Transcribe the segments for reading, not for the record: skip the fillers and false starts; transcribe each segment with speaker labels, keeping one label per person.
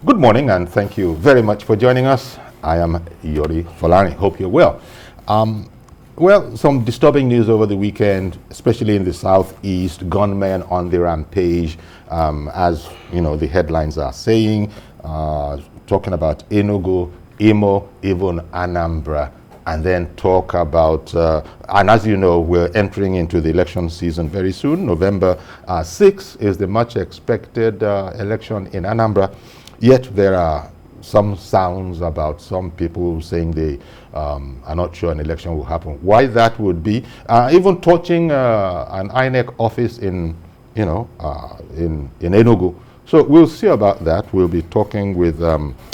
Speaker 1: Good morning, and thank you very much for joining us. I am Yori Folani. Hope you're well. Well, some disturbing news over the weekend, especially in the southeast. Gunmen on the rampage, as you know, the headlines are saying, talking about Enugu, Imo, even Anambra, and then talk about, and as you know, we're entering into the election season very soon. November 6th is the much expected election in Anambra, yet there are some sounds about some people saying they are not sure an election will happen. Why that would be, even touching an INEC office in, in Enugu. So we'll see about that. We'll be talking with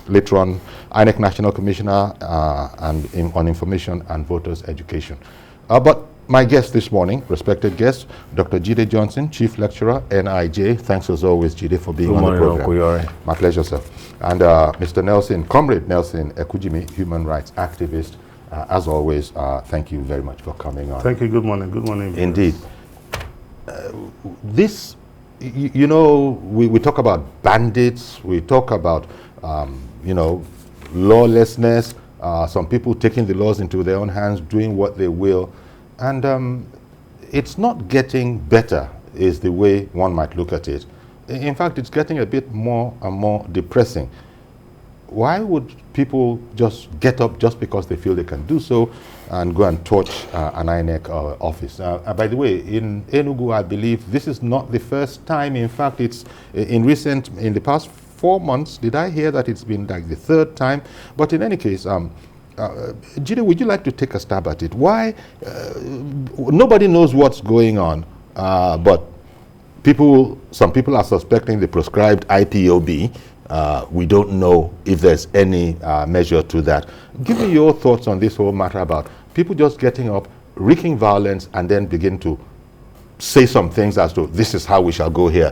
Speaker 1: later on INEC National Commissioner on information and voters education. But my guest this morning, respected guest, Dr. Jide Johnson, Chief Lecturer, NIJ. Thanks as always, Jide, for being on the program. My pleasure, sir. And Mr. Comrade Nelson Ekunjimi, Human Rights Activist. As always, thank you very much for coming on.
Speaker 2: Thank you. Good morning. Good morning.
Speaker 1: Indeed. This, we talk about bandits, we talk about, lawlessness, some people taking the laws into their own hands, doing what they will. And it's not getting better, is the way one might look at it. In fact, it's getting a bit more and more depressing. Why would people just get up just because they feel they can do so and go and torch an INEC office? By the way, in Enugu, I believe this is not the first time. In fact, it's in the past 4 months, did I hear that it's been like the third time? But in any case, Jide, would you like to take a stab at it? Why? Nobody knows what's going on, but some people are suspecting the proscribed IPOB. We don't know if there's any measure to that. Give me your thoughts on this whole matter about people just getting up, wreaking violence, and then begin to say some things as to this is how we shall go here.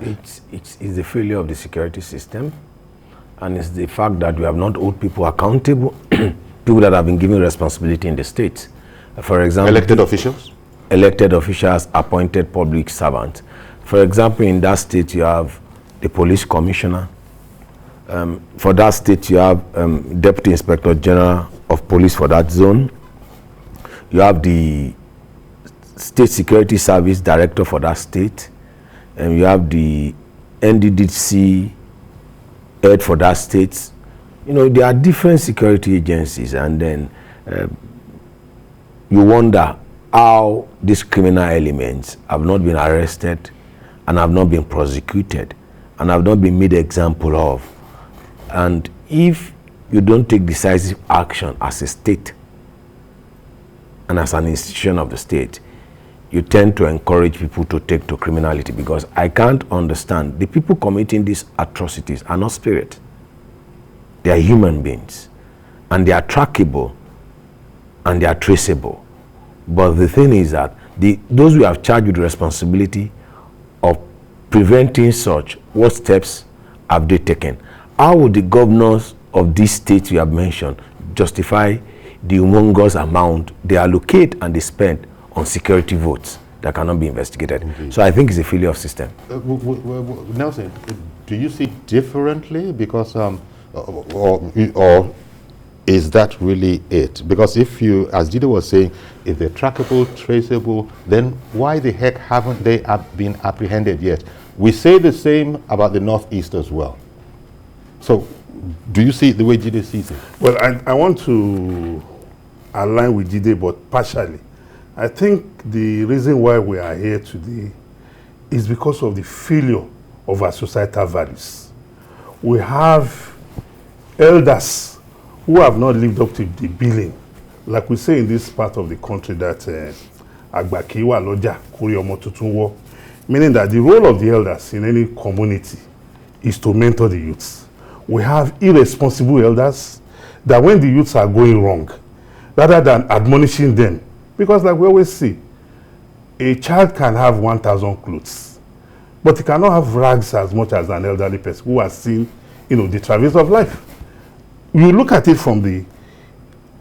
Speaker 3: It's the failure of the security system, and it's the fact that we have not held people accountable, people that have been given responsibility in the state. For example,
Speaker 1: elected officials?
Speaker 3: Elected officials, appointed public servants. For example, in that state, you have the police commissioner. For that state, you have Deputy Inspector General of Police for that zone. You have the State Security Service Director for that state. And you have the NDDC head for that state. There are different security agencies, and then you wonder how these criminal elements have not been arrested and have not been prosecuted and have not been made example of. And if you don't take decisive action as a state and as an institution of the state, you tend to encourage people to take to criminality, because I can't understand. The people committing these atrocities are not spirit. They are human beings, and they are trackable and they are traceable. But the thing is that those who have charged with the responsibility of preventing such, what steps have they taken? How would the governors of these states you have mentioned justify the humongous amount they allocate and they spend on security votes that cannot be investigated?
Speaker 1: Indeed.
Speaker 3: So I think it's a failure of system.
Speaker 1: Nelson, do you see differently? Because, or is that really it? Because if you, as Jide was saying, if they're trackable, traceable, then why the heck haven't they been apprehended yet? We say the same about the Northeast as well. So, do you see it the way Jide sees it?
Speaker 2: Well, I want to align with Jide, but partially. I think the reason why we are here today is because of the failure of our societal values. We have elders who have not lived up to the billing. Like we say in this part of the country that Agbakiwa Loja Kuriomo Tutunwo, meaning that the role of the elders in any community is to mentor the youths. We have irresponsible elders that when the youths are going wrong, rather than admonishing them, because like we always see, a child can have 1,000 clothes, but he cannot have rags as much as an elderly person who has seen, the travails of life. You look at it from the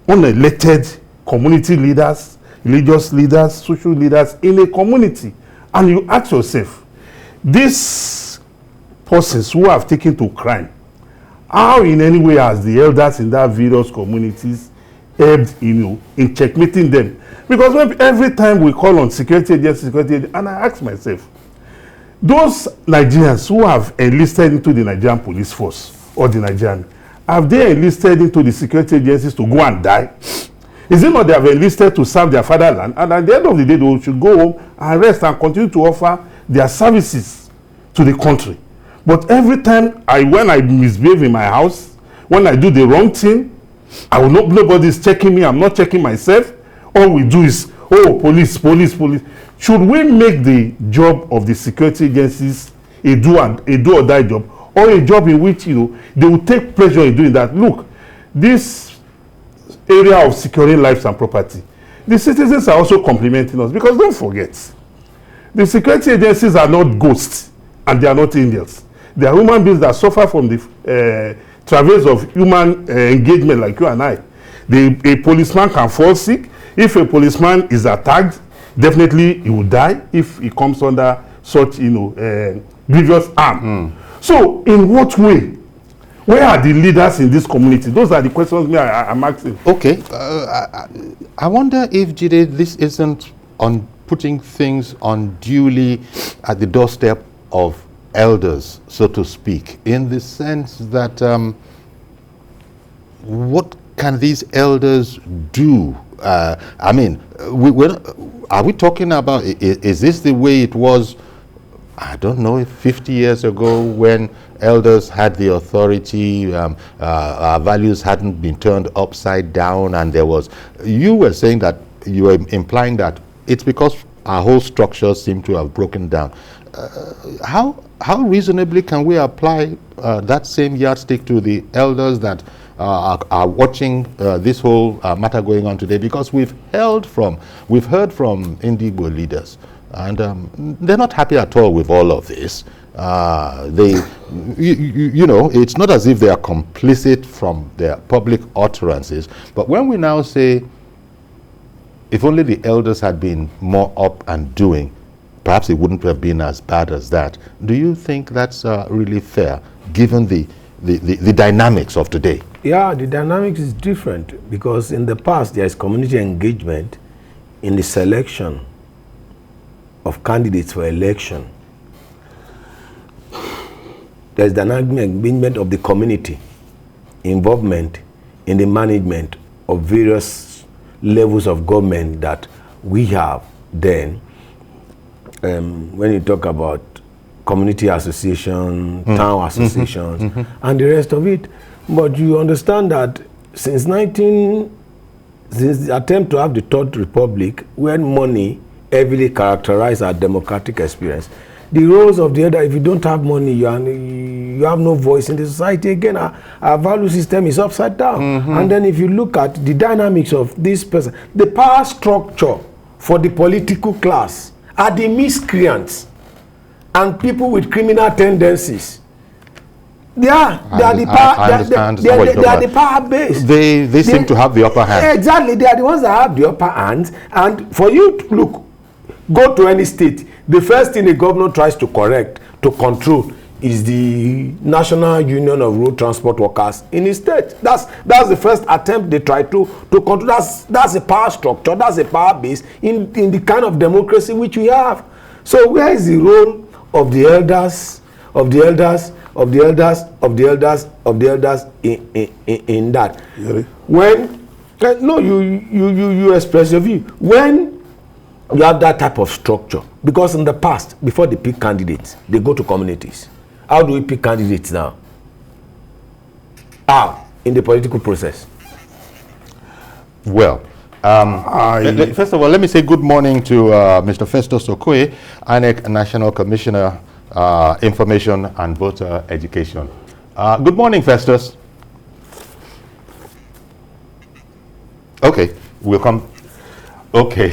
Speaker 2: unelected community leaders, religious leaders, social leaders in a community, and you ask yourself, these persons who have taken to crime How in any way has the elders in that various communities helped, in checkmating them? Because every time we call on security agencies, and I ask myself, those Nigerians who have enlisted into the Nigerian police force or the Nigerian, have they enlisted into the security agencies to go and die? Is it not they have enlisted to serve their fatherland? And at the end of the day, they should go home and rest and continue to offer their services to the country. But every time when I misbehave in my house, when I do the wrong thing, nobody is checking me, I'm not checking myself. All we do is, police. Should we make the job of the security agencies a do or die job, or a job in which they will take pleasure in doing that? Look, this area of securing lives and property, the citizens are also complimenting us, because don't forget, the security agencies are not ghosts and they are not angels. They are human beings that suffer from the travails of human engagement like you and I. A policeman can fall sick. If a policeman is attacked, definitely he will die if he comes under such grievous harm. So in what way? Where are the leaders in this community? Those are the questions I'm asking.
Speaker 1: Okay. I wonder if, Jide, this isn't on putting things unduly at the doorstep of elders, so to speak, in the sense that what can these elders do? I mean, are we talking about, is this the way it was, I don't know, 50 years ago when elders had the authority, our values hadn't been turned upside down, and you were saying that, you were implying that it's because our whole structure seemed to have broken down. How reasonably can we apply that same yardstick to the elders that are watching this whole matter going on today? Because we've heard from Indigbo leaders, and they're not happy at all with all of this. It's not as if they are complicit from their public utterances, but when we now say, if only the elders had been more up and doing, perhaps it wouldn't have been as bad as that. Do you think that's really fair, given the dynamics of today?
Speaker 3: Yeah, the dynamics is different, because in the past there is community engagement in the selection of candidates for election. There is dynamic engagement of the community, involvement in the management of various levels of government that we have then. When you talk about community association, town associations, and the rest of it. But you understand that since the attempt to have the Third Republic, when money heavily characterized our democratic experience, the roles of the elder, if you don't have money, you have no voice in the society. Again, our value system is upside down. And then if you look at the dynamics of this person, the power structure for the political class are the miscreants and people with criminal tendencies. They are the power base.
Speaker 1: They seem to have the upper hand.
Speaker 3: Exactly, they are the ones that have the upper hand. And for you to go to any state, the first thing the governor tries to control is the National Union of Road Transport Workers in his state. That's the first attempt they try to control. That's a power structure, that's a power base in the kind of democracy which we have. So where is the role of the elders in that?
Speaker 2: Really?
Speaker 3: When you express your view. When you have that type of structure, because in the past, before they pick candidates, they go to communities. How do we pick candidates now? How? In the political process.
Speaker 1: Well, first of all, let me say good morning to Mr. Festus Okoye, INEC National Commissioner, Information and Voter Education. Good morning, Festus. Okay, we'll come. Okay,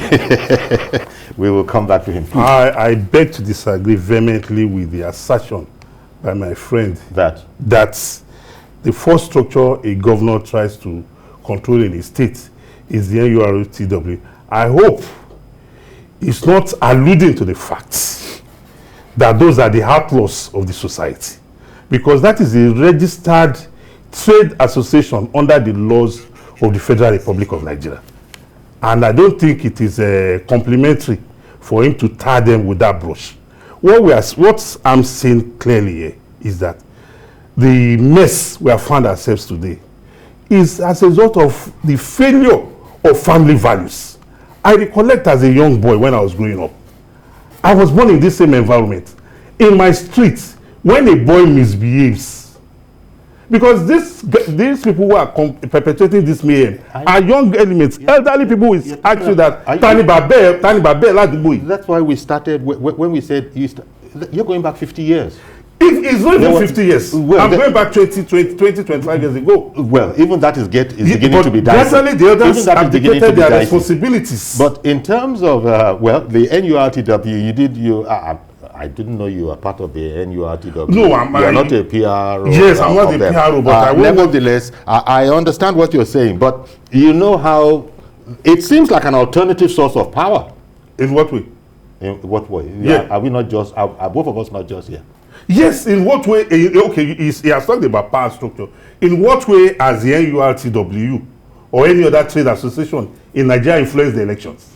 Speaker 1: we will come back to him.
Speaker 2: I beg to disagree vehemently with the assertion by my friend that the first structure a governor tries to control in a state is the NURTW. I hope it's not alluding to the facts that those are the outlaws of the society, because that is a registered trade association under the laws of the Federal Republic of Nigeria. And I don't think it is complimentary for him to tar them with that brush. What I'm seeing clearly here is that the mess we have found ourselves today is as a result of the failure of family values. I recollect as a young boy when I was growing up, I was born in this same environment. In my street, when a boy misbehaves, because these people who are perpetrating this mayhem are young elements, elderly people will ask you that Tani Babe.
Speaker 1: That's why we started when we said you're going back 50 years.
Speaker 2: It's not even 50 years. Well, I'm going back 25 years ago.
Speaker 1: Well, even that is beginning to be dicey.
Speaker 2: Definitely the others have dictated their responsibilities.
Speaker 1: But in terms of, the NURTW, I didn't know you were part of the NURTW.
Speaker 2: No,
Speaker 1: you're not a PR.
Speaker 2: Yes, I'm not a PR, but
Speaker 1: nevertheless, I understand what you're saying, but you know how it seems like an alternative source of power.
Speaker 2: In what way?
Speaker 1: In what way?
Speaker 2: Yeah.
Speaker 1: Are we not just, are both of us not just here?
Speaker 2: Yes, in what way? Okay, he has talked about power structure. In what way has the NURTW or any other trade association in Nigeria influenced the elections?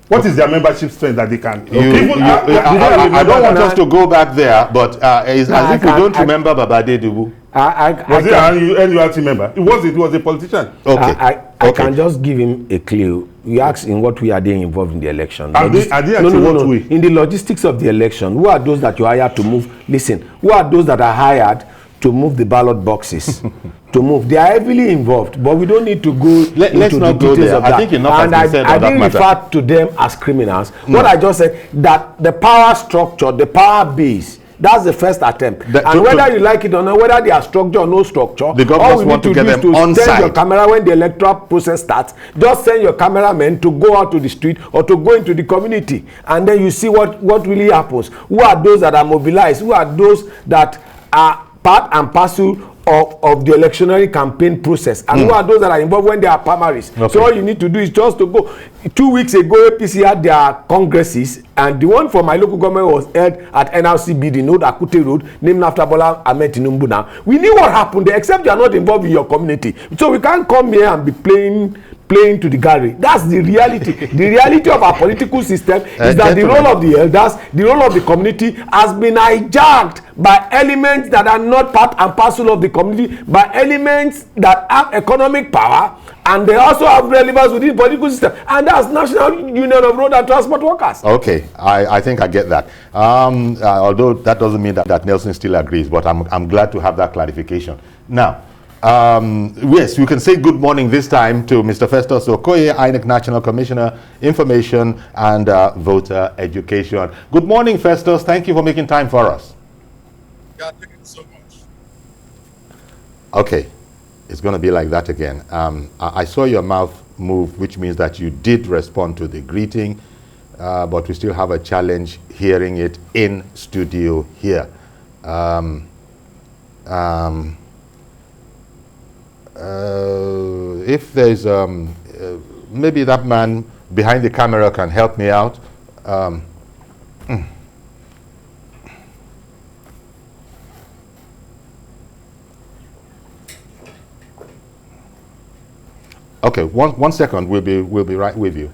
Speaker 2: What is their membership strength that they can?
Speaker 1: I don't want us to go back there, but it's as if we don't remember Babade Dubu.
Speaker 2: Was he an NURT member? It was a politician.
Speaker 1: Okay.
Speaker 3: I can just give him a clue. You asked in what way are they involved in the election?
Speaker 2: Are they what way?
Speaker 3: In the logistics of the election, who are those that you hire to move? Listen, who are those that are hired to move the ballot boxes? To move, they are heavily involved, but we don't need to go into the details of that.
Speaker 1: I think enough has been said on that matter.
Speaker 3: I didn't refer to them as criminals. What I just said, that the power structure, the power base, that's the first attempt. And whether you like it or not, whether they are structure or no structure,
Speaker 1: the government want to get them on site.
Speaker 3: Send your camera when the electoral process starts. Just send your cameramen to go out to the street or to go into the community, and then you see what really happens. Who are those that are mobilized? Who are those that are part and parcel of the electionary campaign process, and who are those that are involved when they are primaries? Okay. So all you need to do is just to go. 2 weeks ago, APC had their congresses, and the one for my local government was held at NRCB, the Old Akute Road, named after Bola Ahmed Tinubu. Now we knew what happened there, except you are not involved in your community, so we can't come here and be playing to the gallery. That's the reality. The reality of our political system is that the role of the elders, the role of the community has been hijacked by elements that are not part and parcel of the community, by elements that have economic power, and they also have relevance within the political system, and that's National Union of Road and Transport Workers.
Speaker 1: Okay, I think I get that. Although that doesn't mean that Nelson still agrees, but I'm glad to have that clarification. Now, yes, you can say good morning this time to Mr. Festus Okoye, INEC National Commissioner, Information and Voter Education. Good morning, Festus. Thank you for making time for us.
Speaker 4: Yeah, thank you so much.
Speaker 1: Okay, it's going to be like that again. I saw your mouth move, which means that you did respond to the greeting, but we still have a challenge hearing it in studio here. If there's maybe that man behind the camera can help me out. Okay, one second. We'll be right with you.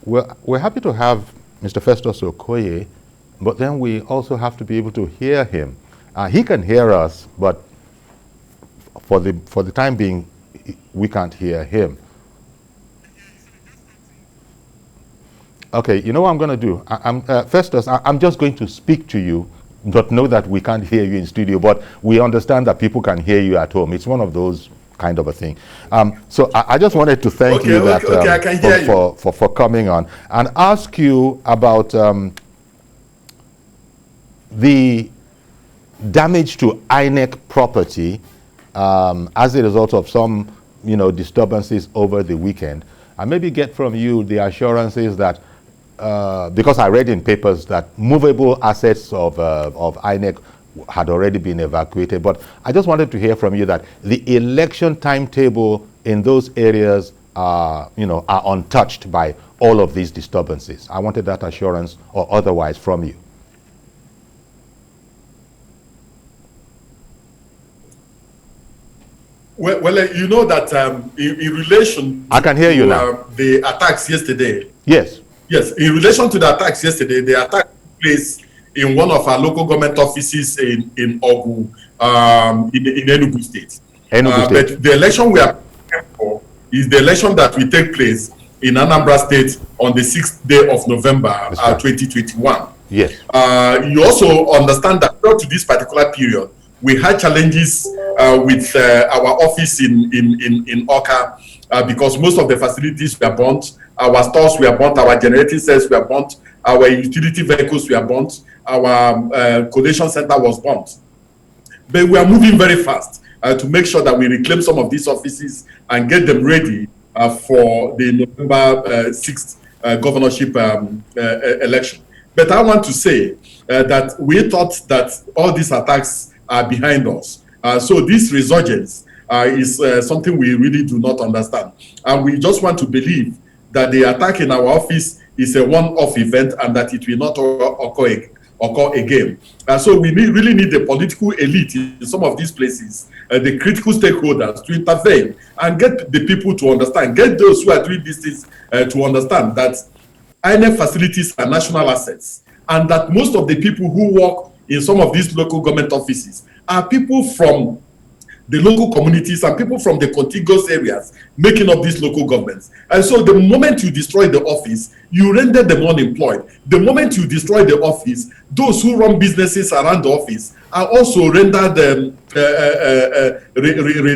Speaker 1: We're happy to have Mr. Festus Okoye, but then we also have to be able to hear him. He can hear us, but for the time being, we can't hear him. Okay, you know what I'm going to do? Festus, I'm just going to speak to you, but know that we can't hear you in studio, but we understand that people can hear you at home. It's one of those kind of a thing. So I just wanted to thank you that
Speaker 4: I can hear you.
Speaker 1: For coming on and ask you about the damage to INEC property as a result of some disturbances over the weekend, and maybe get from you the assurances that because I read in papers that movable assets of INEC had already been evacuated, but I just wanted to hear from you that the election timetable in those areas are untouched by all of these disturbances. I wanted that assurance or otherwise from you.
Speaker 4: Well, you know that in relation
Speaker 1: I can hear you now.
Speaker 4: The attacks yesterday.
Speaker 1: Yes.
Speaker 4: Yes, in relation to the attacks yesterday, the attack took place in one of our local government offices in Ogu, in Enugu State.
Speaker 1: Enugu State.
Speaker 4: But the election we are preparing for is the election that will take place in Anambra State on the 6th day of November 2021.
Speaker 1: Yes.
Speaker 4: You also understand that up to this particular period, we had challenges with our office in Oka because most of the facilities were burnt, our stores were burnt, our generating cells were burnt, our utility vehicles were burnt, our collation center was burnt. But we are moving very fast to make sure that we reclaim some of these offices and get them ready for the November 6th governorship election. But I want to say that we thought that all these attacks are behind us. So this resurgence is something we really do not understand. And we just want to believe that the attack in our office is a one-off event and that it will not occur again. So we really need the political elite in some of these places, the critical stakeholders to intervene and get the people to understand, get those who are doing these things to understand that INEC facilities are national assets and that most of the people who work in some of these local government offices are people from the local communities and people from the contiguous areas making up these local governments. And so the moment you destroy the office, you render them unemployed. The moment you destroy the office, those who run businesses around the office are also rendered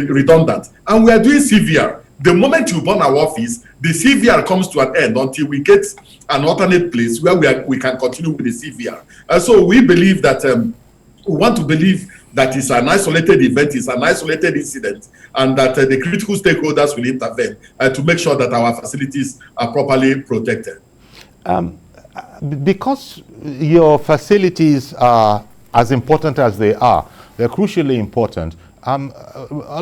Speaker 4: redundant. And we are doing CVR. The moment you burn our office, the CVR comes to an end until we get an alternate place where we can continue with the CVR. And so we believe that, we want to believe that it's an isolated event, it's an isolated incident, and that the critical stakeholders will intervene to make sure that our facilities are properly protected.
Speaker 1: Because your facilities are as important as they are, they're crucially important, a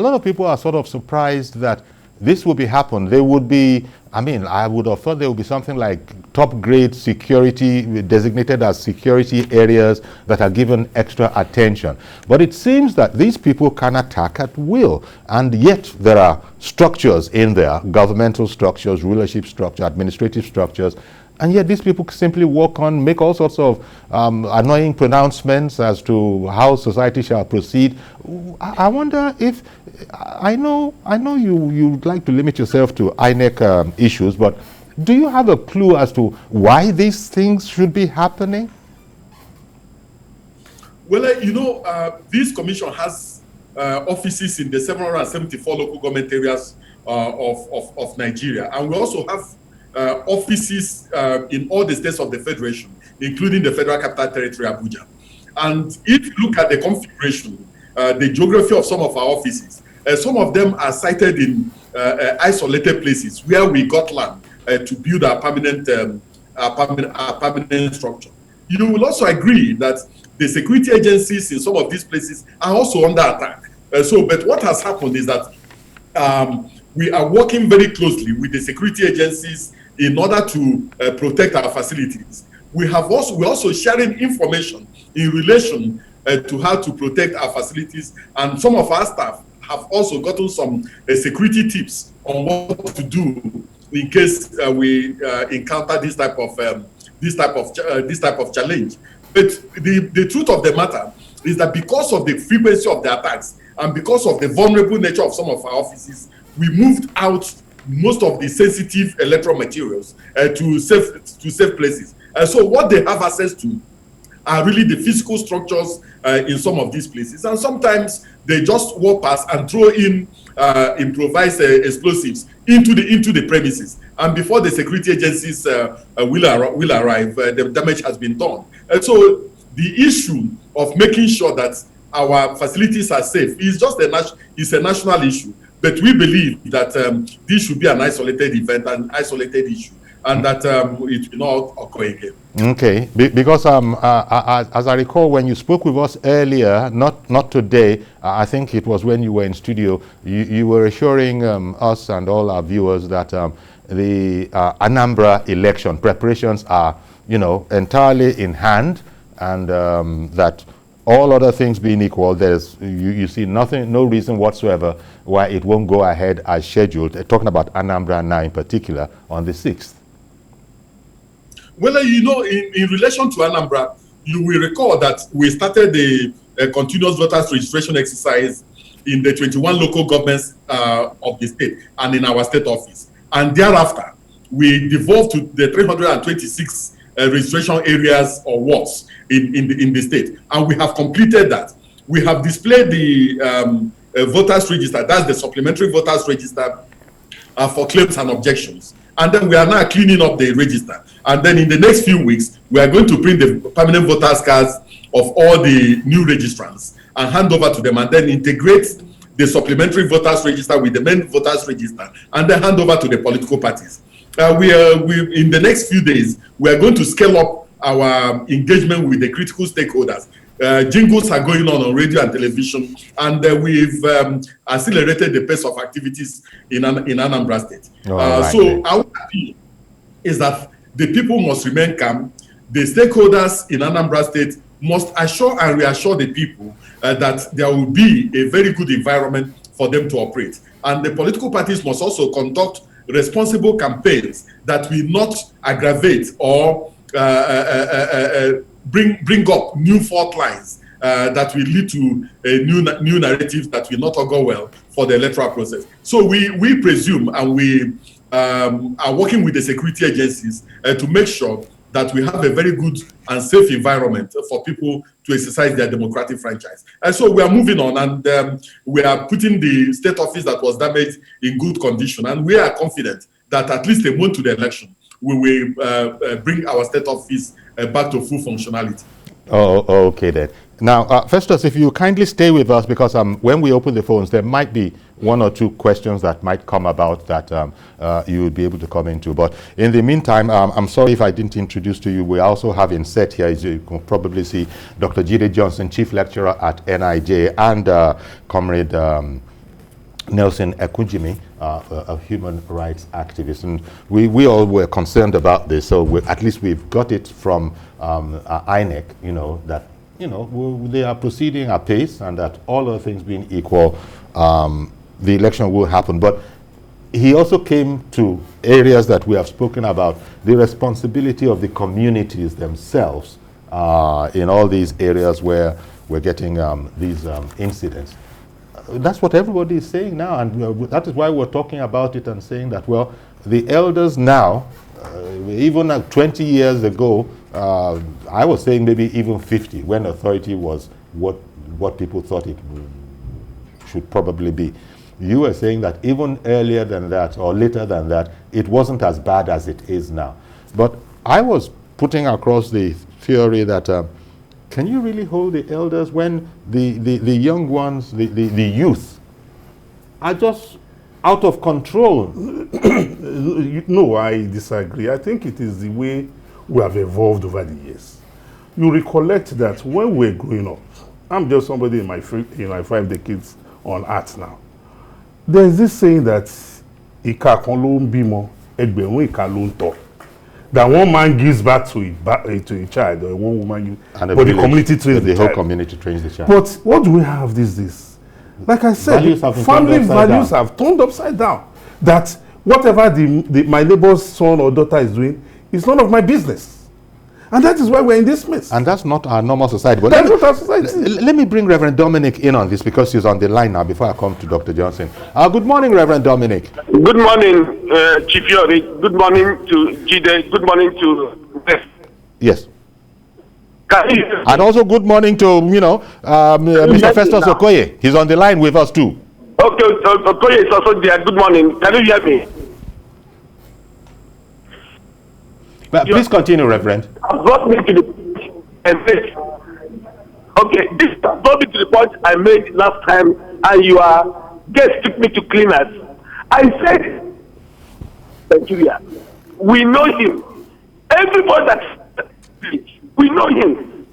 Speaker 1: lot of people are sort of surprised that this would be happen. There would be, I would have thought there would be something like top grade security designated as security areas that are given extra attention. But it seems that these people can attack at will. And yet there are structures in there, governmental structures, rulership structure, administrative structures. And yet these people simply walk on, make all sorts of annoying pronouncements as to how society shall proceed. I wonder if, I know you'd like to limit yourself to INEC issues, but do you have a clue as to why these things should be happening?
Speaker 4: Well, this commission has offices in the 774 local government areas of Nigeria. And we also have offices in all the states of the Federation, including the Federal Capital Territory, Abuja. And if you look at the configuration, the geography of some of our offices, some of them are sited in isolated places where we got land to build our permanent structure. You will also agree that the security agencies in some of these places are also under attack. But what has happened is that we are working very closely with the security agencies in order to protect our facilities. We're also sharing information in relation to how to protect our facilities, and some of our staff have also gotten some security tips on what to do in case we encounter this type of challenge. But the truth of the matter is that because of the frequency of the attacks and because of the vulnerable nature of some of our offices, we moved out most of the sensitive electoral materials to safe places. So what they have access to are really the physical structures in some of these places. And sometimes they just walk past and throw in improvised explosives into the premises. And before the security agencies will arrive, the damage has been done. And so the issue of making sure that our facilities are safe is just a national issue. But we believe that this should be an isolated event, an isolated issue. and that it will not occur again.
Speaker 1: Okay, because as I recall, when you spoke with us earlier, not today, I think it was when you were in studio, you were assuring us and all our viewers that the Anambra election preparations are, entirely in hand, and that all other things being equal, you see no reason whatsoever why it won't go ahead as scheduled. Talking about Anambra now in particular on the 6th.
Speaker 4: Well, in relation to Anambra, you will recall that we started the continuous voters registration exercise in the 21 local governments of the state and in our state office. And thereafter, we devolved to the 326 registration areas or wards in the state. And we have completed that. We have displayed the voters register, that's the supplementary voters register for claims and objections. And then we are now cleaning up the register. And then in the next few weeks, we are going to print the permanent voters cards of all the new registrants and hand over to them, and then integrate the supplementary voters register with the main voters register, and then hand over to the political parties. In the next few days, we are going to scale up our engagement with the critical stakeholders. Jingles are going on radio and television, and we've accelerated the pace of activities in Anambra State. So our appeal is that the people must remain calm. The stakeholders in Anambra State must assure and reassure the people that there will be a very good environment for them to operate. And the political parties must also conduct responsible campaigns that will not aggravate or bring up new fault lines that will lead to a new narrative that will not go well for the electoral process. So we presume, and we are working with the security agencies to make sure that we have a very good and safe environment for people to exercise their democratic franchise. And so we are moving on, and we are putting the state office that was damaged in good condition. And we are confident that at least a month to the election, we will bring our state office back to full functionality.
Speaker 1: Oh, okay then. Now, Festus, if you kindly stay with us, because when we open the phones, there might be one or two questions that might come about that you will be able to come into. But in the meantime, I'm sorry if I didn't introduce to you, we also have in set here, as you can probably see, Dr. Jide Johnson, Chief Lecturer at NIJ, and Comrade Nelson Ekunjimi, a human rights activist. And we all were concerned about this, so at least we've got it from INEC, that they are proceeding at pace, and that all other things being equal, the election will happen. But he also came to areas that we have spoken about, the responsibility of the communities themselves in all these areas where we're getting these incidents. That's what everybody is saying now, and that is why we're talking about it and saying that, well, the elders now, even 20 years ago, I was saying maybe even 50, when authority was what people thought it should probably be. You were saying that even earlier than that, or later than that, it wasn't as bad as it is now. But I was putting across the theory that can you really hold the elders when the young ones, the youth, are just out of control?
Speaker 2: No, I disagree. I think it is the way we have evolved over the years. You recollect that when we were growing up, I'm just somebody in my 5 decades on earth now. There's this saying that Ika kan lo nbimo, egberun ika lo nto. That one man gives birth to a child, or one woman gives, but the community trains the
Speaker 1: whole
Speaker 2: child.
Speaker 1: Community trains the child.
Speaker 2: But what do we have these days? Like I said, family values have turned upside down. That whatever my neighbor's son or daughter is doing is none of my business. And that is why we're in this mess.
Speaker 1: And that's not our normal society. But
Speaker 2: that's not our society.
Speaker 1: Let me bring Reverend Dominic in on this, because he's on the line now before I come to Dr. Johnson. Good morning, Reverend Dominic.
Speaker 5: Good morning, Chief Yori. Good morning to Jide. Good morning to Beth.
Speaker 1: Yes. And also good morning to, Mr. Festus Okoye. He's on the line with us too.
Speaker 5: Okay, Okoye is also there. Good morning. Can you hear me?
Speaker 1: But please continue, Reverend.
Speaker 5: Brought me to the this brought me to the point I made last time, and you are guest took me to cleaners. I said Nigeria, we know him. Everybody that we know him.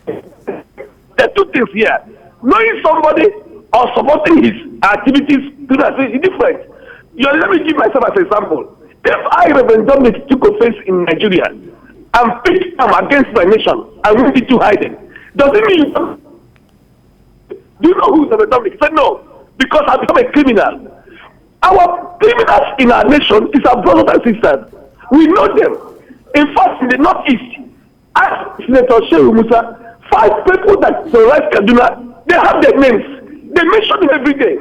Speaker 5: There are two things here. Knowing somebody or supporting his activities is different. Let me give myself as an example. If I, Reverend Dominic, took offense in Nigeria and picked him against my nation and went into hiding, does it mean do you know who is Reverend Dominic? He said no, because I become a criminal. Our criminals in our nation is our brothers and sisters. We know them. In fact, in the Northeast, as Senator Shehu Musa, 5 people that terrorize Kaduna, they have their names. They mention them every day.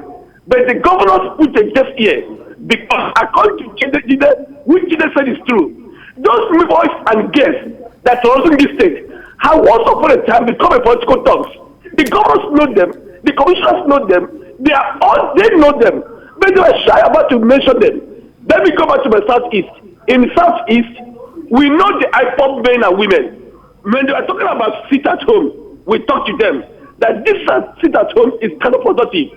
Speaker 5: But the governors put a deaf ear because according to Jide, which Jide said is true, those boys and girls that are also in this state have once upon a time become a political thugs. The governors know them, the commissioners know them, they know them, but they were shy about to mention them. Let me go back to my Southeast. In the Southeast, we know the IPOP men and women. When they are talking about sit at home, we talk to them that this sit at home is counterproductive.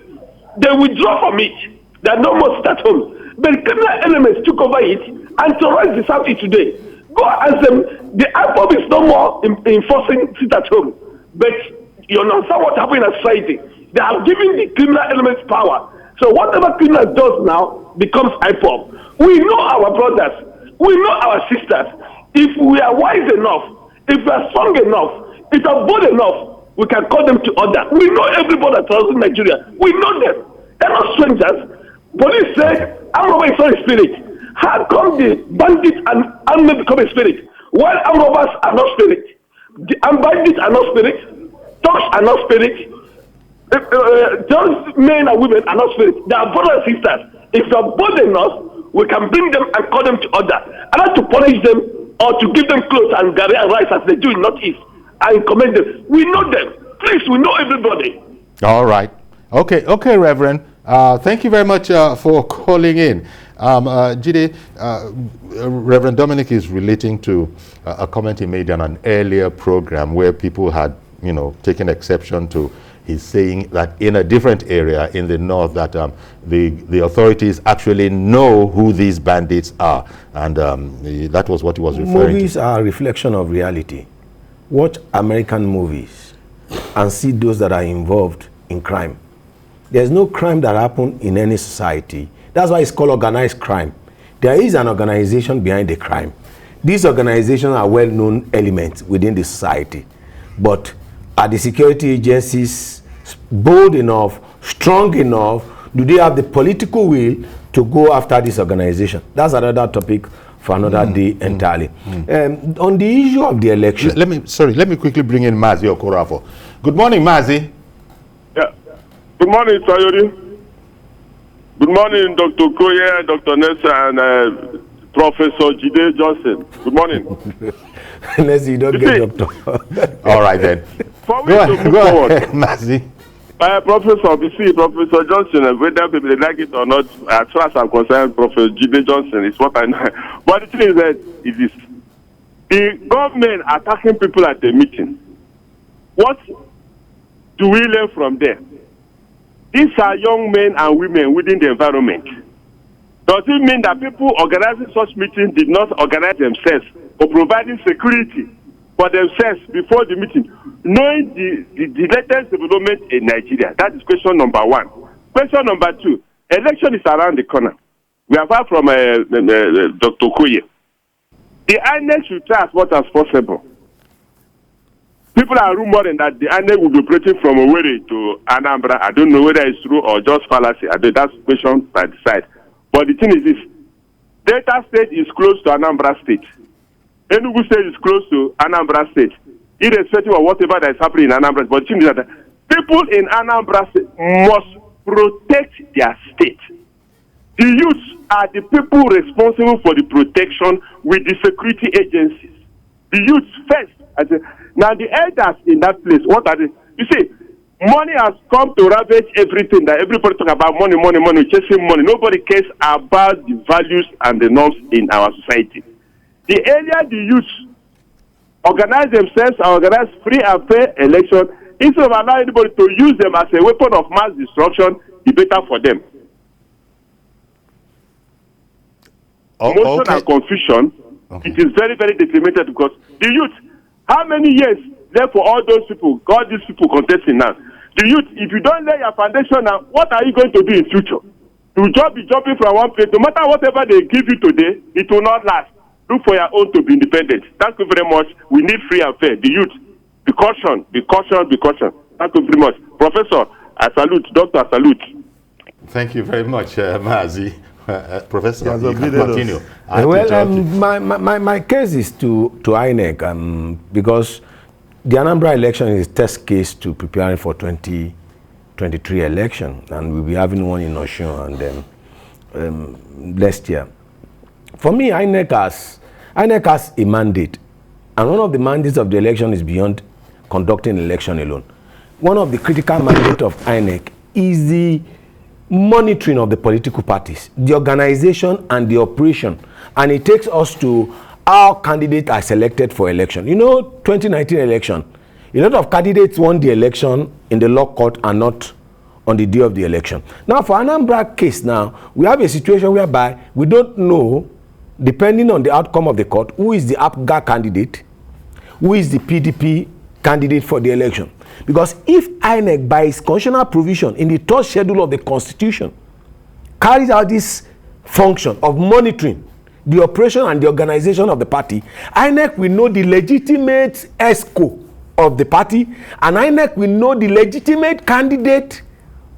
Speaker 5: They withdraw from it. There are no more sit at home. But criminal elements took over it and terrorize the Southeast today. Go ask them, the IPOP is no more enforcing sit at home. But you understand what happened in society. They have given the criminal elements power. So whatever criminal does now becomes IPOP. We know our brothers. We know our sisters. If we are wise enough, if we are strong enough, if we are bold enough, we can call them to order. We know everybody that travels in Nigeria. We know them. They're not strangers. Police say, Anambra is not a spirit. How come the bandits and armed become a spirit? While armed robbers are not spirit. The bandits are not spirit. Thugs are not spirit. Those men and women are not spirit. They are brothers and sisters. If they are bold enough, we can bring them and call them to order. And not to punish them or to give them clothes and garri and rice as they do in Northeast and commend them. We know them. Please, we know everybody.
Speaker 1: All right. Okay, Reverend. Thank you very much for calling in. Jide, Reverend Dominic is relating to a comment he made on an earlier program where people had, taken exception to his saying that in a different area in the north that the authorities actually know who these bandits are, and that was what he was referring to.
Speaker 3: Movies are a reflection of reality. Watch American movies and see those that are involved in crime. There's no crime that happens in any society. That's why it's called organized crime. There is an organization behind the crime. These organizations are well-known elements within the society. But are the security agencies bold enough, strong enough? Do they have the political will to go after this organization? That's another topic for another day entirely. On the issue of the election.
Speaker 1: Let me quickly bring in Mazi Okorafo. Good morning, Mazi.
Speaker 6: Yeah. Good morning, Sayori. Good morning, Dr. Okoye, Dr. Nelson, and Professor Jide Johnson. Good morning.
Speaker 3: Unless you don't get doctor.
Speaker 1: All right then.
Speaker 6: Go ahead,
Speaker 1: Mazi.
Speaker 6: Professor Johnson, whether people like it or not, as far as I'm concerned, Professor Jide Johnson is what I know. But the thing is that it is the government attacking people at the meeting. What do we learn from them? These are young men and women within the environment. Does it mean that people organizing such meetings did not organize themselves for providing security for themselves before the meeting, knowing the latest development in Nigeria? That is question number one. Question number two, election is around the corner. We have heard from Dr. Okoye. The INEC should try as much as possible. People are rumoring that the INEC will be operating from Owerri to Anambra. I don't know whether it's true or just fallacy. I think that's a question by the side. But the thing is this: Delta State is close to Anambra State. Enugu State is close to Anambra State. Irrespective of whatever that is happening in Anambra, but the thing is that people in Anambra State must protect their state. The youths are the people responsible for the protection with the security agencies. The youths first. Now the elders in that place, what are they? You see, money has come to ravage everything. That everybody talk about money, chasing money. Nobody cares about the values and the norms in our society. The earlier the youth organize themselves and organize free and fair election, instead of allowing anybody to use them as a weapon of mass destruction, it's better for them. motion and confusion, it is very, very detrimental because the youth, how many years left for all those people, all these people contesting now? The youth, if you don't lay your foundation now, what are you going to do in future? You will just be jumping from one place. No matter whatever they give you today, it will not last. Look for your own to be independent. Thank you very much. We need free and fair. The youth, be caution, be caution, be caution. Thank you very much. Professor, I salute. Doctor, I salute.
Speaker 1: Thank you very much, Mazi. Professor, you can continue.
Speaker 3: My case is to INEC because the Anambra election is test case to preparing for 2023 election, and we'll be having one in Osun and then next year. For me, INEC has a mandate, and one of the mandates of the election is beyond conducting an election alone. One of the critical mandates of INEC is the monitoring of the political parties, the organization and the operation, and it takes us to how candidates are selected for election. You know, 2019 election, a lot of candidates won the election in the law court and not on the day of the election. Now, for Anambra case now, we have a situation whereby we don't know, depending on the outcome of the court, who is the APGA candidate, who is the PDP candidate for the election. Because if INEC, by its constitutional provision in the third schedule of the Constitution, carries out this function of monitoring the operation and the organization of the party, INEC will know the legitimate ESCO of the party, and INEC will know the legitimate candidate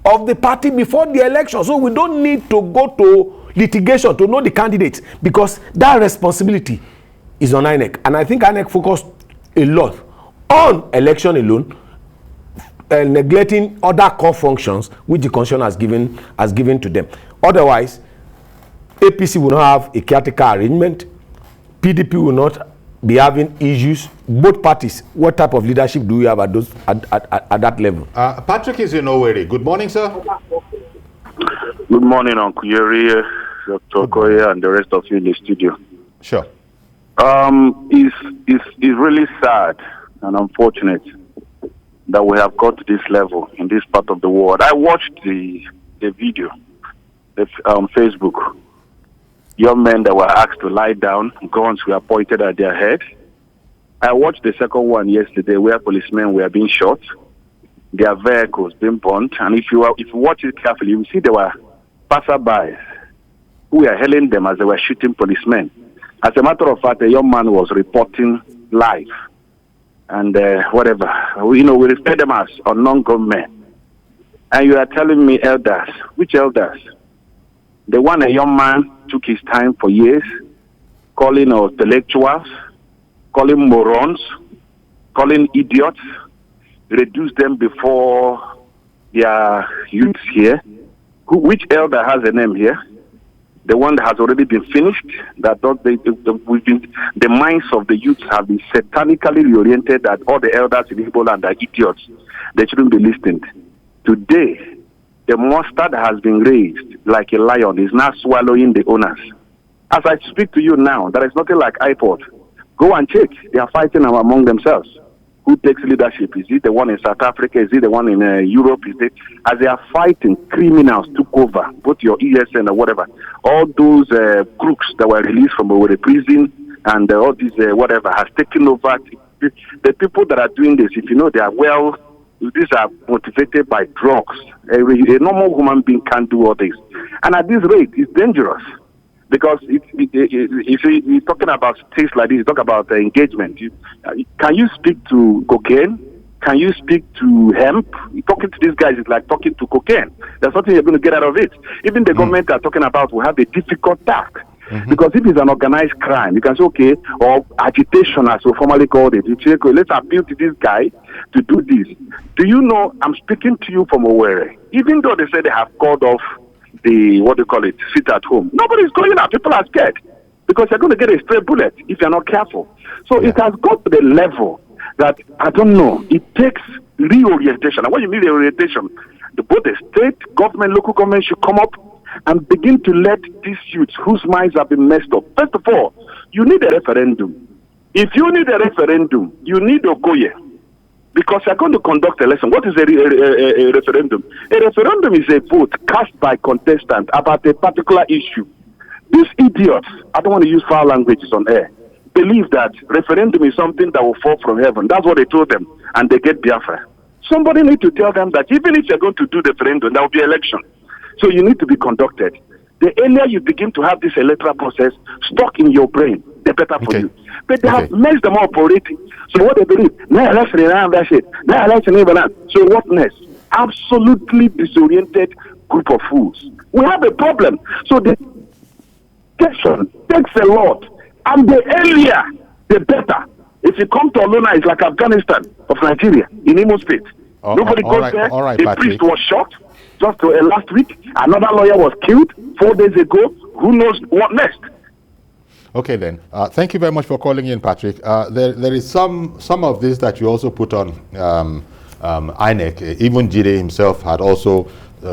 Speaker 3: of the party before the election. So we don't need to go to litigation to know the candidates, because that responsibility is on INEC. And I think INEC focused a lot on election alone, neglecting other core functions which the Constitution has given to them. Otherwise, APC will not have a caretaker arrangement. PDP will not be having issues. Both parties, what type of leadership do we have at that level?
Speaker 1: Patrick is in Owerri. Good morning, sir.
Speaker 7: Good morning, Uncle Yeri, Dr. Okoye, and the rest of you in the studio.
Speaker 1: Sure.
Speaker 7: It's really sad and unfortunate that we have got to this level in this part of the world. I watched the video on Facebook. Young men that were asked to lie down, guns were pointed at their head. I watched the second one yesterday where policemen were being shot, their vehicles being burnt, and if you watch it carefully, you will see there were passerbys who were hailing them as they were shooting policemen. As a matter of fact, a young man was reporting live, and whatever. We refer them as unknown gunmen. And you are telling me elders. Which elders? The one a young man took his time for years, calling intellectuals, calling morons, calling idiots, reduce them before their youths here. Which elder has a name here? The one that has already been finished, that the minds of the youths have been satanically reoriented, that all the elders in Igbo land are idiots. They shouldn't be listened. Today, the monster that has been raised like a lion is now swallowing the owners. As I speak to you now, there is nothing like iPod. Go and check. They are fighting among themselves. Who takes leadership? Is it the one in South Africa? Is it the one in Europe? Is it? As they are fighting, criminals took over, both your ESN or whatever. All those crooks that were released from the prison and all these whatever has taken over. The people that are doing this, if you know, they are these are motivated by drugs. A normal human being can't do all this. And at this rate, it's dangerous. Because if you're talking about things like this, you talk about engagement. Can you speak to cocaine? Can you speak to hemp? Talking to these guys is like talking to cocaine. There's nothing you're going to get out of it. Even the government are talking about will have a difficult task. Because if it's an organized crime, you can say, okay, or agitation as we formally called it. You say, okay, let's appeal to this guy to do this. Do you know, I'm speaking to you from Owerri. Even though they say they have called off the, sit at home. Nobody's going out. People are scared because you're going to get a stray bullet if you're not careful. So it has got to the level that, I don't know, it takes reorientation. And when you mean reorientation, both the state government, local government should come up and begin to let these youths whose minds have been messed up. First of all, you need a referendum. If you need a referendum, you need Okoye. Because you're going to conduct an election. What is a referendum? A referendum is a vote cast by contestant about a particular issue. These idiots, I don't want to use foul languages on air, believe that referendum is something that will fall from heaven. That's what they told them, and they get Biafra. Somebody need to tell them that even if you're going to do the referendum, there will be election. So you need to be conducted. The earlier you begin to have this electoral process stuck in your brain, the better for you. But they have messed them up already. So what they believe, now election, now that shit, now election, even that. So what next? Absolutely disoriented group of fools. We have a problem. So the question takes a lot. And the earlier, the better. If you come to Oluna, it's like Afghanistan of Nigeria, in Imo State. Nobody goes there. The priest was shot just last week. Another lawyer was killed 4 days ago. Who knows what next? Okay, then.
Speaker 1: Thank you very much for calling in, Patrick. There is some of this that you also put on INEC. Even Jide himself had also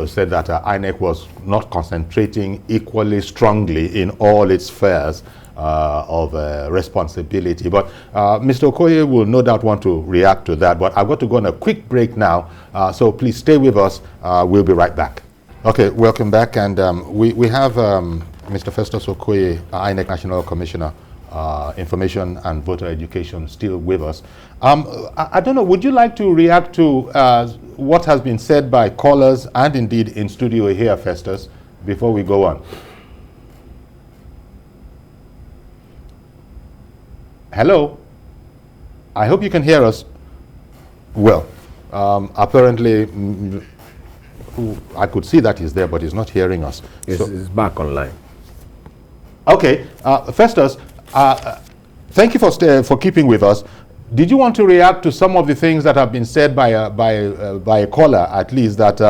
Speaker 1: said that INEC was not concentrating equally strongly in all its spheres of responsibility. But Mr. Okoye will no doubt want to react to that. But I've got to go on a quick break now. So please stay with us. We'll be right back. Okay, welcome back. And we have Mr. Festus Okoye, INEC National Commissioner, Information and Voter Education, still with us. I don't know, would you like to react to what has been said by callers and indeed in studio here, Festus, before we go on? Hello? I hope you can hear us. Well, apparently, I could see that he's there, but he's not hearing us.
Speaker 3: Yes, so, it's back online.
Speaker 1: Okay, Festus, thank you for keeping with us. Did you want to react to some of the things that have been said by a caller, at least, that,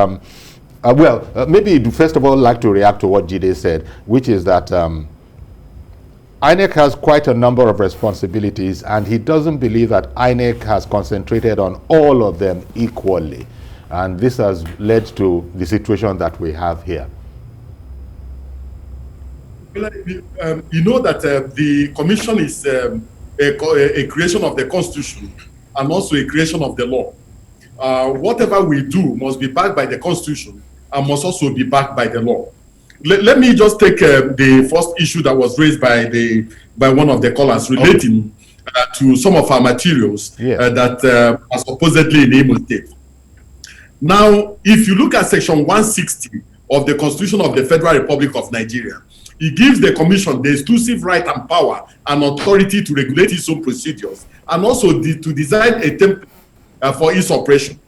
Speaker 1: maybe you'd first of all like to react to what Jide said, which is that INEC has quite a number of responsibilities, and he doesn't believe that INEC has concentrated on all of them equally. And this has led to the situation that we have here.
Speaker 4: You know that the commission is a creation of the Constitution and also a creation of the law. Whatever we do must be backed by the Constitution and must also be backed by the law. Let me just take the first issue that was raised by one of the callers relating to some of our materials that are supposedly in Imo State. Now, if you look at Section 160 of the Constitution of the Federal Republic of Nigeria, it gives the Commission the exclusive right and power and authority to regulate its own procedures and also to design a template for its operation,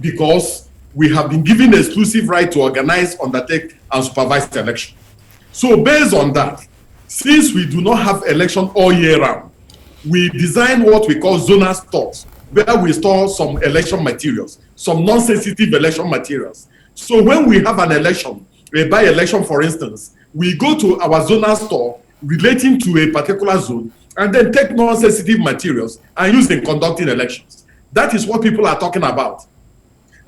Speaker 4: because we have been given the exclusive right to organize, undertake, and supervise the election. So based on that, since we do not have election all year round, we design what we call zonal stores, where we store some election materials, some non-sensitive election materials. So when we have an election, a by-election for instance, we go to our zonal store relating to a particular zone and then take non-sensitive materials and use in conducting elections. That is what people are talking about.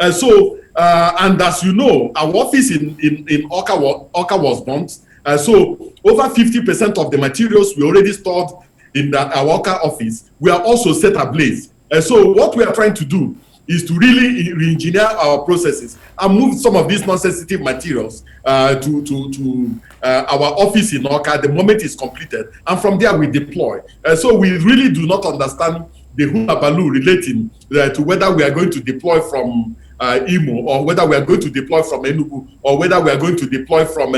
Speaker 4: And as you know, our office in Oka was burnt. So over 50% of the materials we already stored in our Oka office, we are also set ablaze. So what we are trying to do is to really re-engineer our processes and move some of these non-sensitive materials to our office in Oka the moment it's completed. And from there we deploy. So we really do not understand the hula baloo relating to whether we are going to deploy from Imo, or whether we are going to deploy from Enugu, or whether we are going to deploy from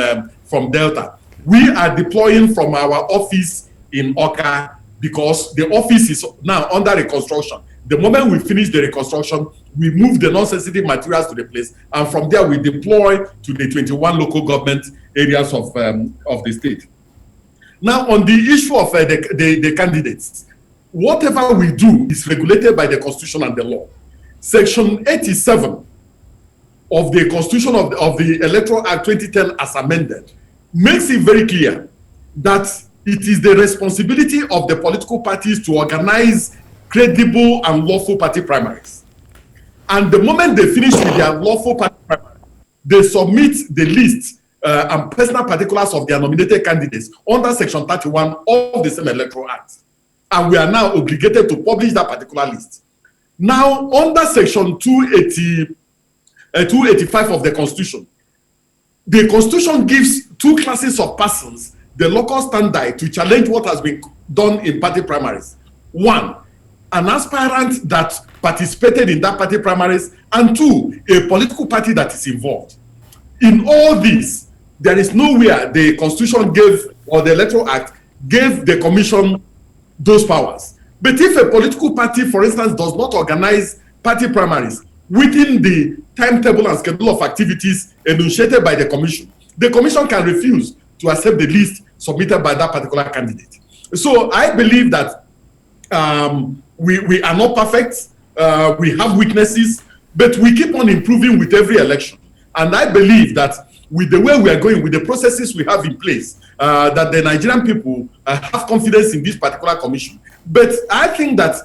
Speaker 4: Delta. We are deploying from our office in Oka because the office is now under reconstruction. The moment we finish the reconstruction, we move the non-sensitive materials to the place, and from there we deploy to the 21 local government areas of the state. Now, on the issue of the candidates, whatever we do is regulated by the Constitution and the law. Section 87 of the Constitution of the Electoral Act 2010 as amended makes it very clear that it is the responsibility of the political parties to organize credible and lawful party primaries. And the moment they finish with their lawful party primaries, they submit the list and personal particulars of their nominated candidates under Section 31 of the same Electoral Act. And we are now obligated to publish that particular list. Now, under Section 285 of the Constitution gives two classes of persons the local standard to challenge what has been done in party primaries. One, an aspirant that participated in that party primaries, and two, a political party that is involved. In all this, there is nowhere the Constitution gave, or the Electoral Act gave the Commission those powers. But if a political party, for instance, does not organize party primaries within the timetable and schedule of activities enunciated by the Commission can refuse to accept the list submitted by that particular candidate. So I believe that we are not perfect, we have weaknesses, but we keep on improving with every election. And I believe that with the way we are going, with the processes we have in place, that the Nigerian people have confidence in this particular commission. But I think that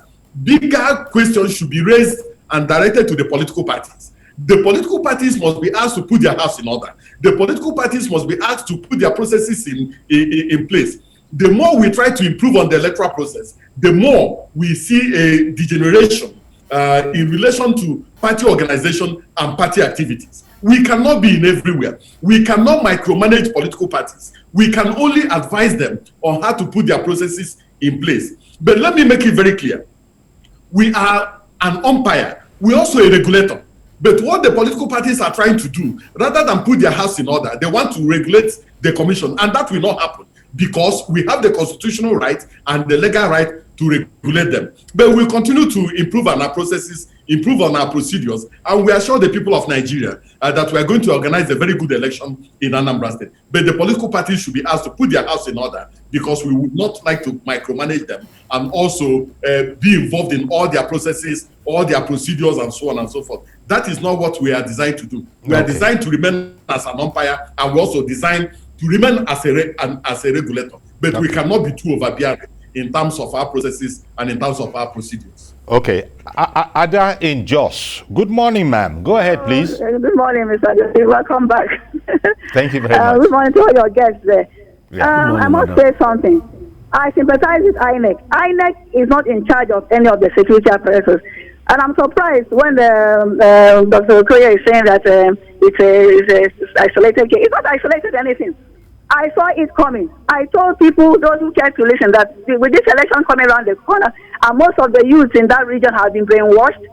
Speaker 4: bigger questions should be raised and directed to the political parties. The political parties must be asked to put their house in order. The political parties must be asked to put their processes in place. The more we try to improve on the electoral process, the more we see a degeneration in relation to party organization and party activities. We cannot be in everywhere. We cannot micromanage political parties. We can only advise them on how to put their processes in place. But let me make it very clear. We are an umpire. We're also a regulator. But what the political parties are trying to do, rather than put their house in order, they want to regulate the commission, and that will not happen because we have the constitutional right and the legal right to regulate them. But we'll continue to improve on our processes, improve on our procedures, and we assure the people of Nigeria that we are going to organize a very good election in Anambra State. But the political parties should be asked to put their house in order because we would not like to micromanage them and also be involved in all their processes, all their procedures, and so on and so forth. That is not what we are designed to do. We are designed to remain as an umpire, and we also designed to remain as a regulator. But we cannot be too overbearing in terms of our processes and in terms of our procedures.
Speaker 1: Okay. Ada in Jos. Good morning, ma'am. Go ahead, please.
Speaker 8: Good morning, Mr. Jose. Welcome back.
Speaker 1: Thank you very much.
Speaker 8: Good morning to all your guests there. I must say something. I sympathize with INEC. INEC is not in charge of any of the security apparatus. And I'm surprised when Dr. Okoye is saying that it's a isolated case. It's not isolated anything. I saw it coming. I told people, those who care to listen, that with this election coming around the corner, and most of the youths in that region have been brainwashed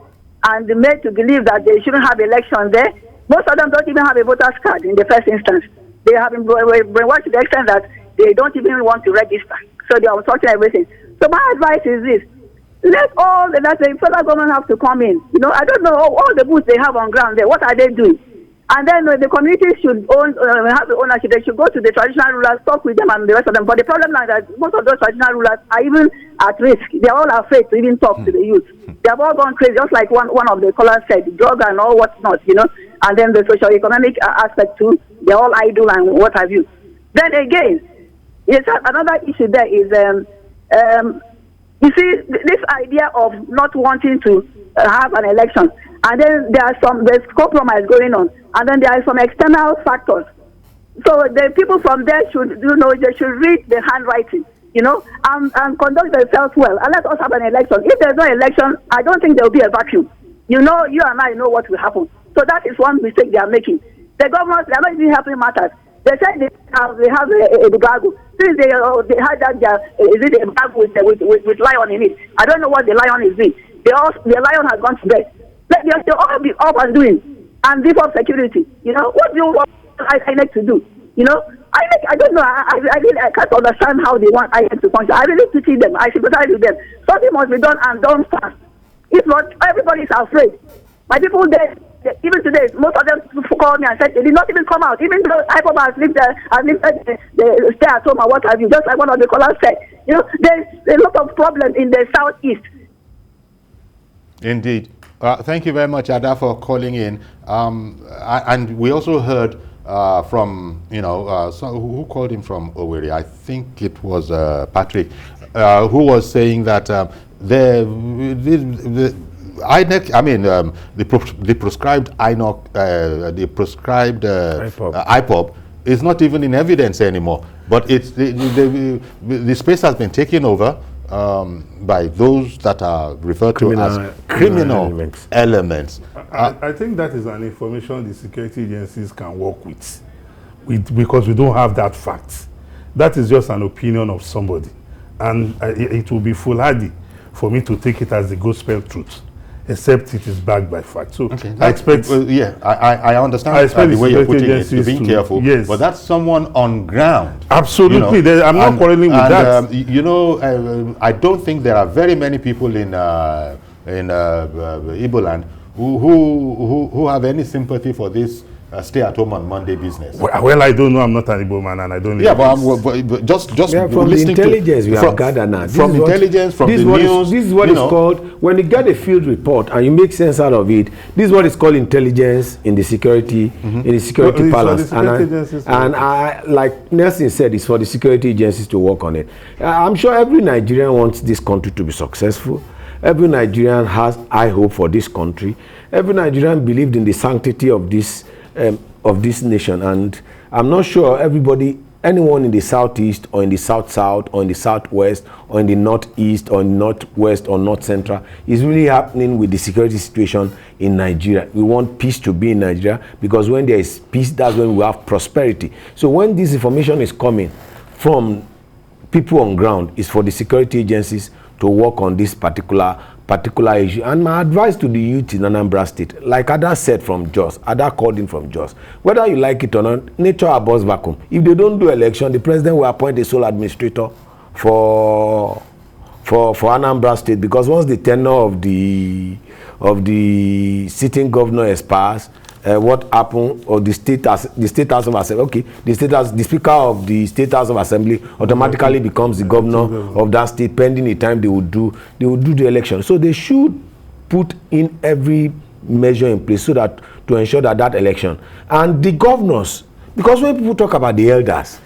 Speaker 8: and made to believe that they shouldn't have elections there. Most of them don't even have a voter's card in the first instance. They have been brainwashed to the extent that they don't even want to register. So they are obstructing everything. So my advice is this. Let all the federal government have to come in. You know, I don't know all the booths they have on ground there. What are they doing? And then the communities should have the ownership. They should go to the traditional rulers, talk with them and the rest of them. But the problem is that most of those traditional rulers are even at risk. They are all afraid to even talk to the youth. They have all gone crazy, just like one of the callers said, drug and all what's not, you know. And then the socio-economic aspect too. They're all idle and what have you. Then again, yes, another issue there is, you see, this idea of not wanting to have an election, and then there's compromise going on, and then there are some external factors. So the people from there should, they should read the handwriting, and conduct themselves well, and let us have an election. If there's no election, I don't think there will be a vacuum. You and I know what will happen. So that is one mistake they are making. The governors, they are not even helping matters. They said they have a embargo. Since they hijacked is it a embargo with lion in it? I don't know what the lion is doing. The lion has gone to bed. They all be up and doing and give up security. What do you want INEC to do? I don't know. I can't understand how they want INEC to function. I really pity them. I sympathize with them. Something must be done and done fast. If not, everybody is afraid. My people there, even today, most of them called me and said they did not even come out. Even though IPOB has lived the stay at home or what have you, just like one of the callers said. There's a lot of problems in the southeast.
Speaker 1: Indeed. Thank you very much, Ada, for calling in. And we also heard from, who called in from Owerri? I think it was Patrick, who was saying that INEC, the prescribed INOC, the prescribed IPOB is not even in evidence anymore. But it's the space has been taken over by those that are referred to as criminal elements.
Speaker 2: I think that is an information the security agencies can work with because we don't have that fact. that is just an opinion of somebody. And it will be foolhardy for me to take it as the gospel truth, except it is backed by fact. So
Speaker 1: okay,
Speaker 2: I expect...
Speaker 1: I understand the way you're putting it, to being careful.
Speaker 2: Yes.
Speaker 1: But that's someone on ground.
Speaker 2: Absolutely. You know, I'm not quarreling with that.
Speaker 1: I don't think there are very many people in Igbo land who have any sympathy for this stay at home on Monday business.
Speaker 2: Well, I don't know. I'm not an Igbo man, and I don't.
Speaker 1: Yeah, but just
Speaker 3: from the intelligence we have gathered now.
Speaker 1: From intelligence, from the news.
Speaker 3: This is what is called, when you get a field report and you make sense out of it. This is what is called intelligence in the security palace. And I, like Nelson said, it's for the security agencies to work on it. I'm sure every Nigerian wants this country to be successful. Every Nigerian has high hope for this country. Every Nigerian believed in the sanctity of this nation, and I'm not sure anyone in the southeast or in the south-south or in the southwest or in the northeast or northwest or north central is really happening with the security situation in Nigeria. We want peace to be in Nigeria, because when there is peace, that's when we have prosperity. So when this information is coming from people on ground, it's for the security agencies to work on this particular issue. And my advice to the youth in Anambra State, like Ada said from Jos, Ada called in from Jos, whether you like it or not, nature abhors vacuum. If they don't do election, the president will appoint a sole administrator for Anambra State, because once the tenure of the sitting governor expires, what happened, or the state house of assembly, the speaker of the state house of assembly automatically becomes the governor of that state, pending the time they will do the election. So they should put in every measure in place so that to ensure that election, and the governors, because when people talk about the elders,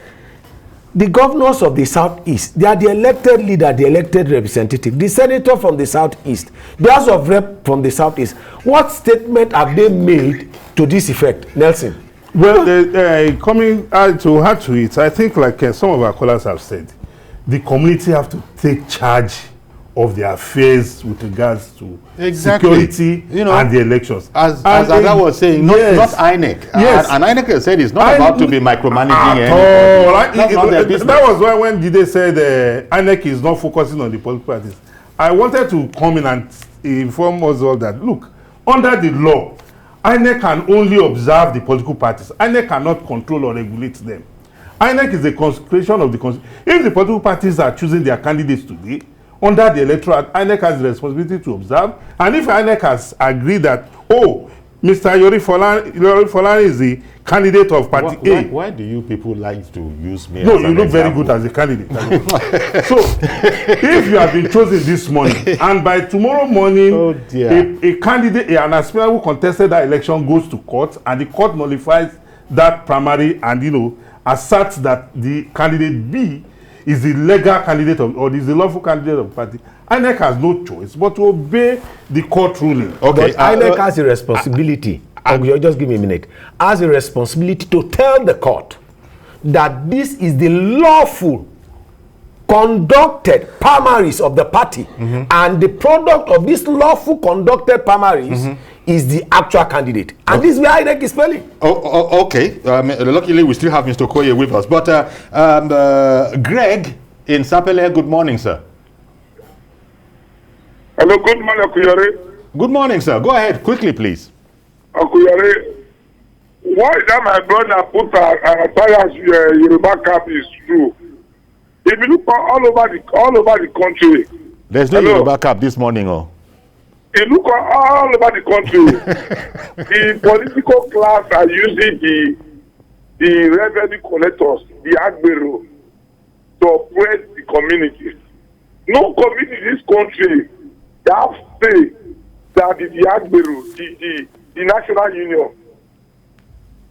Speaker 3: the governors of the southeast, they are the elected leader, the elected representative, the senator from the southeast, the house of rep from the southeast. What statement have they made to this effect, Nelson?
Speaker 2: Well, coming to add to it, I think, like some of our callers have said, the community have to take charge of their affairs with regards to security and the elections. As Ada was saying, not INEC.
Speaker 1: Yes. And INEC said it's not about to be micromanaging
Speaker 2: anything. That was why when Jide said INEC is not focusing on the political parties, I wanted to come in and inform us all that, look, under the law, INEC can only observe the political parties. INEC cannot control or regulate them. INEC is a consecration of the constitution. If the political parties are choosing their candidates today, under the Electoral Act, INEC has the responsibility to observe. And if INEC has agreed that, Mr. Yori Folani is the candidate of Party A.
Speaker 1: Why do you people like to use me?
Speaker 2: No, you look very good as a candidate. So, if you have been chosen this morning, and by tomorrow morning, a candidate, an aspirant who contested that election goes to court, and the court nullifies that primary and, asserts that the candidate B is the legal candidate or is the lawful candidate of the party, INEC has no choice but to obey the court ruling.
Speaker 3: Okay, but INEC has a responsibility. Just give me a minute. Has a responsibility to tell the court that this is the lawful conducted primaries of the party, and the product of this lawful conducted primaries is the actual candidate. And this is where INEC is spelling.
Speaker 1: Okay. Luckily, we still have Mr. Okoye with us. But Greg in Sapele, good morning, sir.
Speaker 9: Hello, good morning, Okuyore.
Speaker 1: Good morning, sir. Go ahead, quickly, please.
Speaker 9: Okuyore, why that my brother put a bias Yoruba cap is true. If you look all over the country,
Speaker 1: there's no Yoruba cap this morning,
Speaker 9: If you look all over the country, the political class are using the revenue collectors, the agbero, to oppress the communities. No community in this country have say that the agbero, the national union.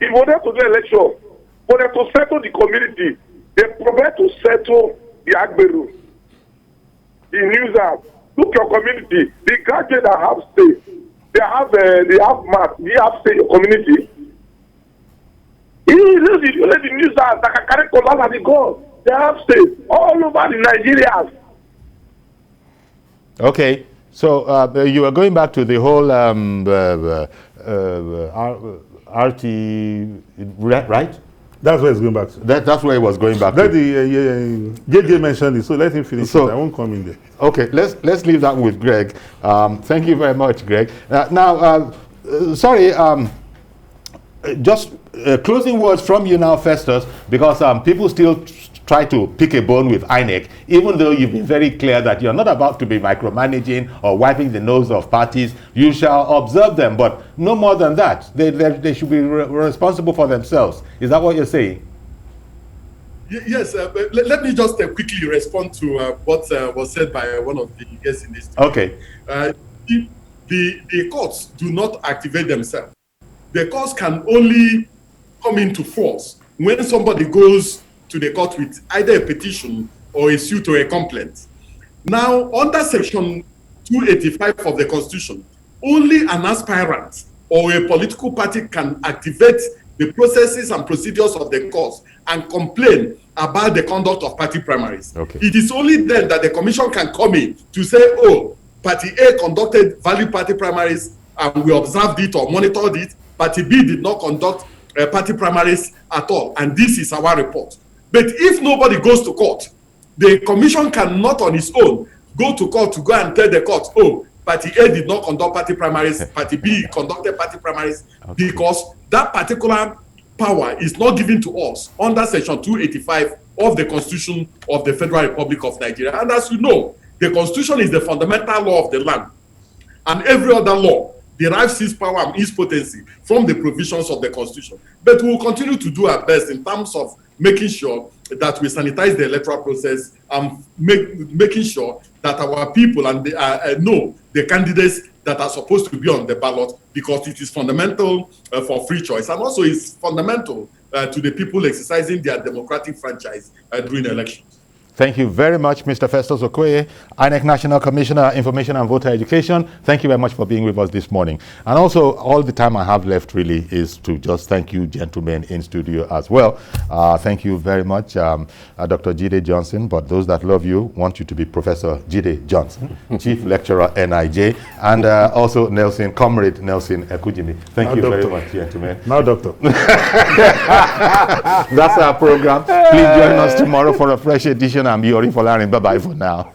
Speaker 9: If we want to do election, for them to settle the community, they provide to settle the agbero, the news app. Look your community. The graduates that have state, they have math, they have state your community. You let the news app that can carry collapse and the go. They have state all over the Nigerians.
Speaker 1: Okay, so you are going back to the whole RT, right?
Speaker 2: That's where it's going back to.
Speaker 1: That's where it was going back
Speaker 2: Let
Speaker 1: to.
Speaker 2: JJ mentioned it, so let him finish it. I won't come in there.
Speaker 1: Okay, let's leave that with Greg. Thank you very much, Greg. Just closing words from you now, Festus, because people still try to pick a bone with INEC, even though you've been very clear that you're not about to be micromanaging or wiping the nose of parties. You shall observe them, but no more than that. They should be responsible for themselves. Is that what you're saying?
Speaker 4: Yes, let me just quickly respond to what was said by one of the guests in this.
Speaker 1: Okay.
Speaker 4: The courts do not activate themselves. The courts can only come into force when somebody goes to the court with either a petition or a suit or a complaint. Now, under Section 285 of the Constitution, only an aspirant or a political party can activate the processes and procedures of the courts and complain about the conduct of party primaries.
Speaker 1: Okay.
Speaker 4: It is only then that the commission can come in to say, oh, Party A conducted valid party primaries and we observed it or monitored it. Party B did not conduct party primaries at all, and this is our report. But if nobody goes to court, the commission cannot on its own go to court to go and tell the court, oh, Party A did not conduct party primaries, Party B conducted party primaries, because that particular power is not given to us under Section 285 of the Constitution of the Federal Republic of Nigeria. And as you know, the Constitution is the fundamental law of the land, and every other law derives its power and its potency from the provisions of the Constitution. But we will continue to do our best in terms of making sure that we sanitize the electoral process and making sure that our people and know the candidates that are supposed to be on the ballot, because it is fundamental for free choice, and also it's fundamental to the people exercising their democratic franchise during elections.
Speaker 1: Thank you very much, Mr. Festus Okoye, INEC National Commissioner, Information and Voter Education. Thank you very much for being with us this morning. And also, all the time I have left really is to just thank you, gentlemen, in studio as well. Thank you very much, Dr. Jide Johnson, but those that love you want you to be Professor Jide Johnson, Chief Lecturer, NIJ, and also Comrade Nelson Ekunjimi. Thank you very much, gentlemen.
Speaker 2: Now, Doctor.
Speaker 1: That's our program. Please join us tomorrow for a fresh edition. I'm Yori Folarin. Bye-bye for now.